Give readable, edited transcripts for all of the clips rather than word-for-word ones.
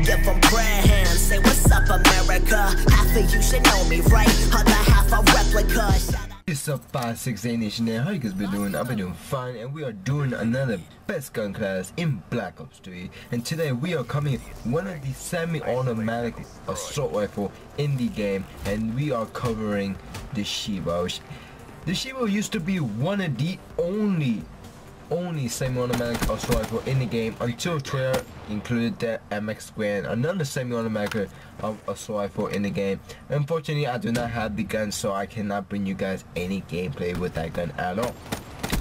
give them prayer hands. Say what's up, America. Half of you should know me, right? Other half a replica. What's up, 568 Nation there? How you guys been doing? I've been doing fine, and we are doing another best gun class in Black Ops 3. And today we are coming one of the semi-automatic assault rifle in the game, and we are covering the Sheiva. The Sheiva used to be one of the only semi-automatic assault rifle in the game until Twitter included the MX Grand, another semi-automatic assault rifle in the game. Unfortunately, I do not have the gun, so I cannot bring you guys any gameplay with that gun at all.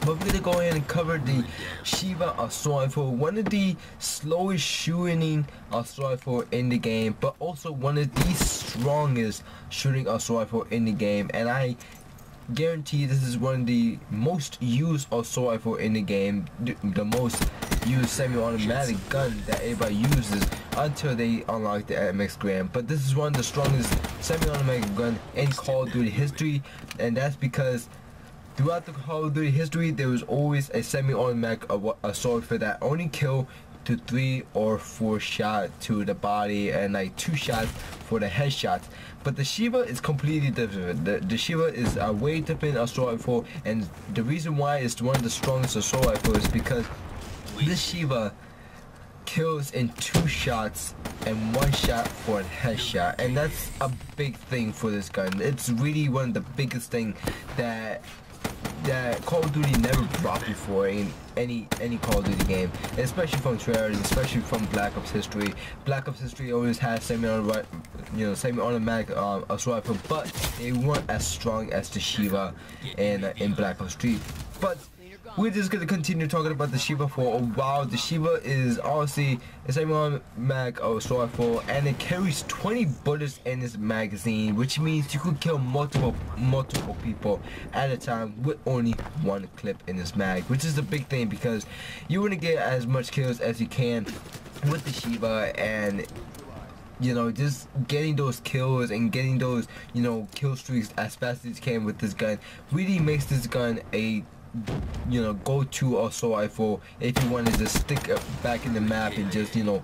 But we're gonna go ahead and cover the Sheiva assault rifle, one of the slowest shooting assault rifle in the game, but also one of the strongest shooting assault rifle in the game. And I guarantee this is one of the most used assault rifle in the game, the most used semi-automatic gun that everybody uses until they unlock the MX Grand. But this is one of the strongest semi-automatic gun in Call of Duty history, and that's because throughout the Call of Duty history there was always a semi-automatic assault rifle that only kill to 3 or 4 shots to the body and like 2 shots for the headshots. But the Sheiva is completely different. The Sheiva is a way different assault rifle, and the reason why it's one of the strongest assault rifles is because this Sheiva kills in 2 shots and 1 shot for a headshot, and that's a big thing for this gun. It's really one of the biggest thing that Call of Duty never brought before in any Call of Duty game, especially from Treyarch, especially from Black Ops history. Black Ops history always has semi-automatic assault rifle, but they weren't as strong as the Sheiva in Black Ops 3. But we're just gonna continue talking about the Sheiva for a while. The Sheiva is obviously a semi-automatic assault rifle, and it carries 20 bullets in its magazine, which means you could kill multiple people at a time with only 1 clip in this mag, which is a big thing because you want to get as much kills as you can with the Sheiva. And you know, just getting those kills and getting those, you know, kill streaks as fast as you can with this gun really makes this gun a, you know, go-to assault rifle if you want to just stick back in the map and just, you know,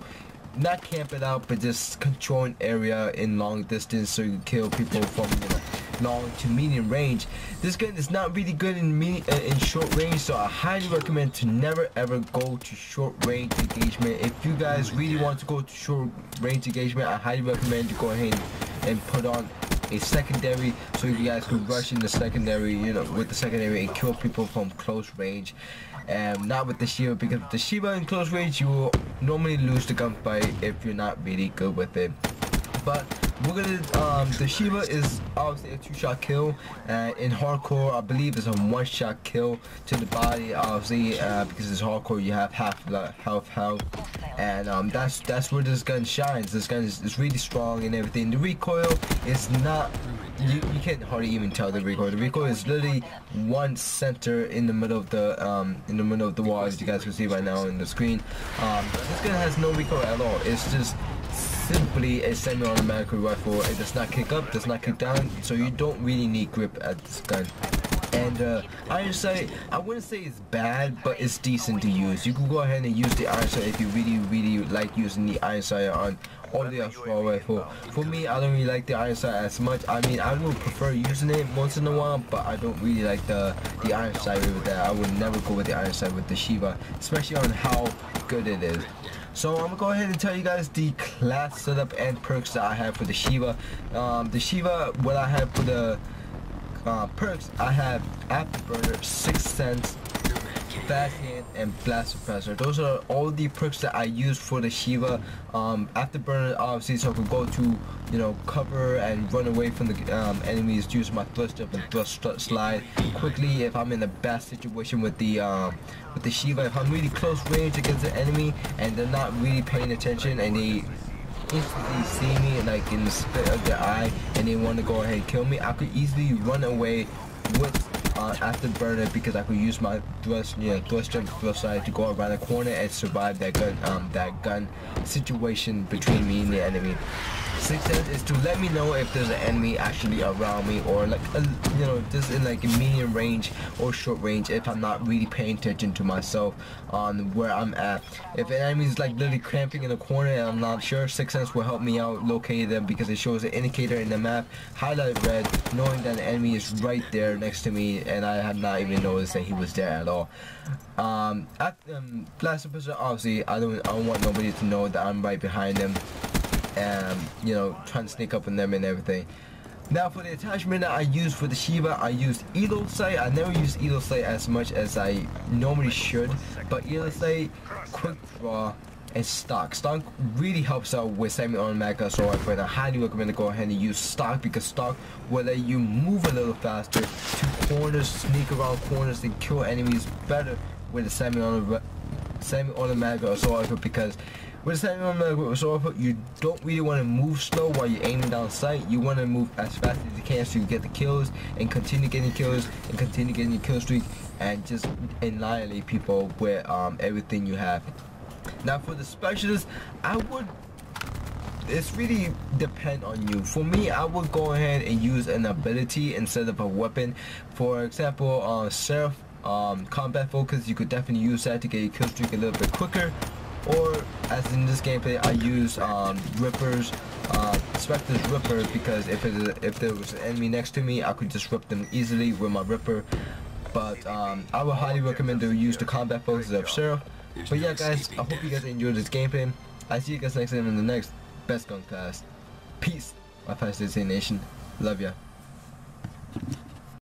not camp it out, but just control an area in long distance so you can kill people from, you know, long to medium range. This gun is not really good in short range, so I highly recommend to never ever go to short range engagement. If you guys really want to go to short range engagement, I highly recommend you go ahead and put on a secondary so you guys can rush in the secondary, you know, with the secondary and kill people from close range, and not with the Sheiva, because with the Sheiva in close range you will normally lose the gunfight if you're not really good with it. But we're gonna the Sheiva is obviously a 2-shot kill, and in hardcore I believe it's a 1-shot kill to the body, obviously, because it's hardcore you have half health, and that's where this gun shines. This gun is really strong and everything. The recoil is not, you can't hardly even tell the recoil. The recoil is literally one center in the middle of the wall, as you guys can see right now on the screen. This gun has no recoil at all. It's just simply a semi-automatic rifle. It does not kick up, does not kick down, so you don't really need grip at this gun. And iron sight, I wouldn't say it's bad, but it's decent to use. You can go ahead and use the iron sight if you really like using the iron sight on all the assault rifle. For me, I don't really like the iron sight as much. I mean, I would prefer using it once in a while, but I don't really like the iron sight with that. I would never go with the iron sight with the Sheiva, especially on how good it is. So I'm gonna go ahead and tell you guys the class setup and perks that I have for the Sheiva. The Sheiva, what I have for the perks, I have Afterburner, 6th Sense, Fast Hand, and Blast Suppressor. Those are all the perks that I use for the Sheiva. Afterburner, obviously, so I can go to, you know, cover and run away from the enemies, use my thrust jump and thrust slide quickly if I'm in a bad situation with the Sheiva. If I'm really close range against the enemy and they're not really paying attention and they instantly see me like in the split of their eye and they want to go ahead and kill me, I could easily run away with Afterburner, because I could use my thrust jump, thrust slide to go around the corner and survive that gun situation between me and the enemy. Sixth sense is to let me know if there's an enemy actually around me, or like you know, just in like a medium range or short range, if I'm not really paying attention to myself on where I'm at. If an enemy is like literally cramping in a corner and I'm not sure, Sixth sense will help me out locate them, because it shows an indicator in the map, highlight red, knowing that the enemy is right there next to me and I had not even noticed that he was there at all. Blast person, obviously I don't want nobody to know that I'm right behind them and, you know, trying to sneak up on them and everything. Now for the attachment that I use for the Sheiva, I used Elo Sight. I never use Elo Sight as much as I normally should, but Elo Sight, Quick Draw, and Stock. Stock really helps out with semi-automatic assault rifle, and I highly recommend to go ahead and use Stock, because Stock will let you move a little faster to corners, sneak around corners, and kill enemies better with a semi-automatic assault rifle, because with a semi-automatic assault rifle, you don't really want to move slow while you're aiming down sight. You want to move as fast as you can so you get the kills and continue getting kills and continue getting your kill streak and just annihilate people with everything you have. Now for the specialist, it's really depend on you. For me, I would go ahead and use an ability instead of a weapon. For example, Seraph combat focus, you could definitely use that to get your kill streak a little bit quicker. Or as in this gameplay, I use Rippers, Spectre's Ripper, because if there was an enemy next to me, I could just rip them easily with my Ripper. But I would highly recommend to use the combat focus of Seraph. But yeah guys, I hope you guys enjoyed this gameplay. I see you guys next time in the next Best Gun Class. Peace, my Fantasy Nation. Love ya.